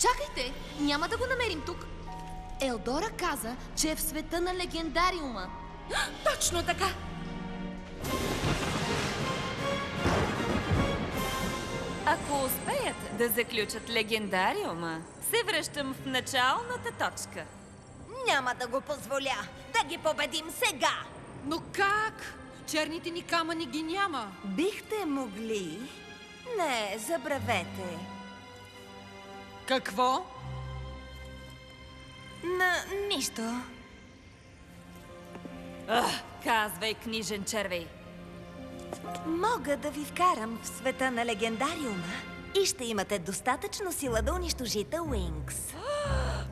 Чакайте! Няма да го намерим тук. Елдора каза, че е в света на легендариума. Точно така! Ако успеят да заключат легендариума, се връщам в началната точка. Няма да го позволя! Да ги победим сега! Но как? Черните ни камъни ги няма. Бихте могли... Не, забравете. Какво? Нищо. Казвай, книжен червей. Мога да ви вкарам в света на легендариума и ще имате достатъчно сила да унищожите Уинкс.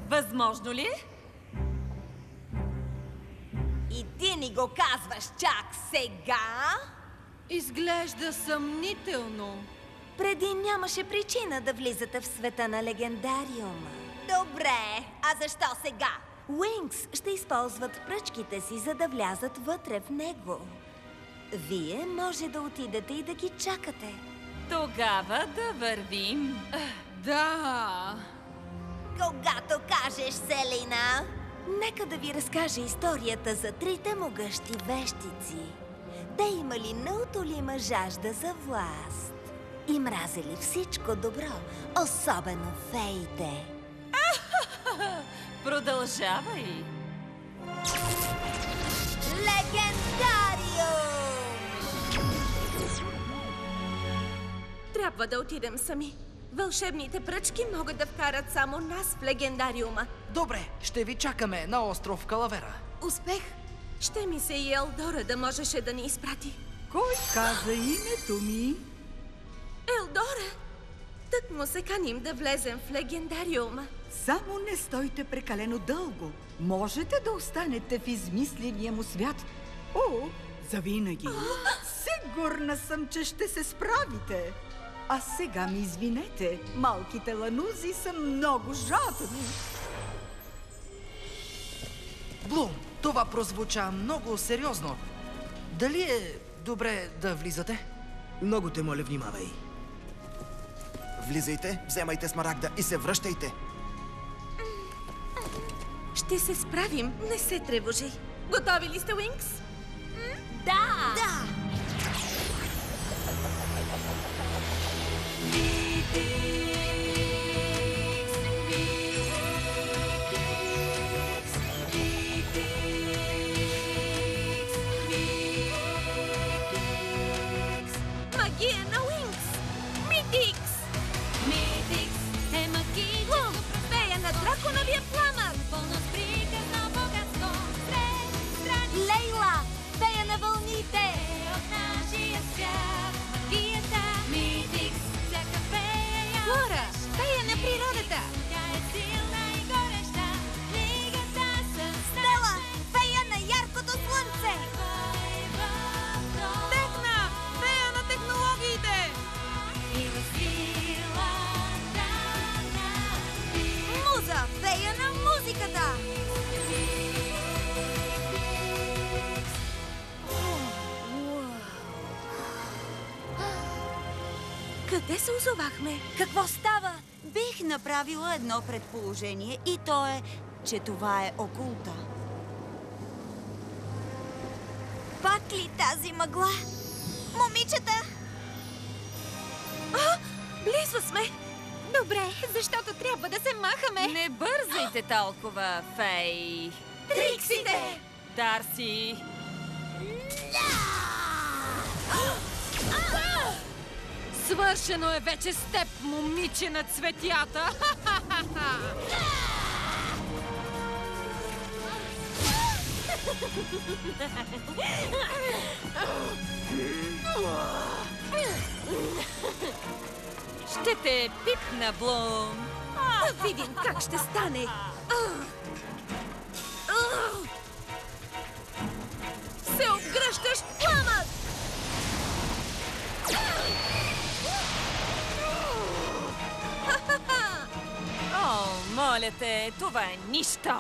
Възможно ли? И ти ни го казваш чак сега? Изглежда съмнително. Преди нямаше причина да влизате в света на легендариума. Добре, а защо сега? Уинкс ще използват пръчките си, за да влязат вътре в него. Вие може да отидете и да ги чакате. Тогава да вървим. Да. Когато кажеш, Селина. Нека да ви разкажа историята за трите могъщи вещици. Те имали неутолима жажда за власт и мразели всичко добро, особено феите. Продължавай. Легендариум! Трябва да отидем сами. Вълшебните пръчки могат да вкарат само нас в легендариума. Добре, ще ви чакаме на остров Калавера. Успех! Ще ми се и Елдора да можеше да ни изпрати. Кой каза името ми? Елдора! Тък му се каним да влезем в легендариума. Само не стойте прекалено дълго. Можете да останете в измисления му свят. О, завинаги. Сигурна съм, че ще се справите. А сега ми извинете, малките ланузи са много жадни. Блум, това прозвуча много сериозно. Дали е добре да влизате? Много те моля, внимавай. Влизайте, вземайте смарагда и се връщайте. Ще се справим, не се тревожи. Готови ли сте, Уинкс? Да! Да! Магия на Уинкс! Митикс! Митикс е магия. Блум! Фея на драконовия пламък! Лейла! Фея на вълните! Флора! Фея на природата! Стела! Фея на яркото слънце! Техна! Фея на технологиите! Муза! Фея на музиката! Къде се озовахме? Какво става? Бих направила едно предположение и то е, че това е окулта. Пак ли тази мъгла? Момичета! Близо сме! Добре, защото трябва да се махаме. Не бързайте толкова, фей. Триксите! Дарси! Свършено е вече с теб, момиче на цветята! Ще те пипна, Блум! Да видим как ще стане! Се обгръщаш пламък! О, моля те, това е нищо!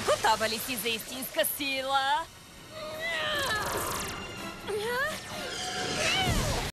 Готова ли си за истинска сила?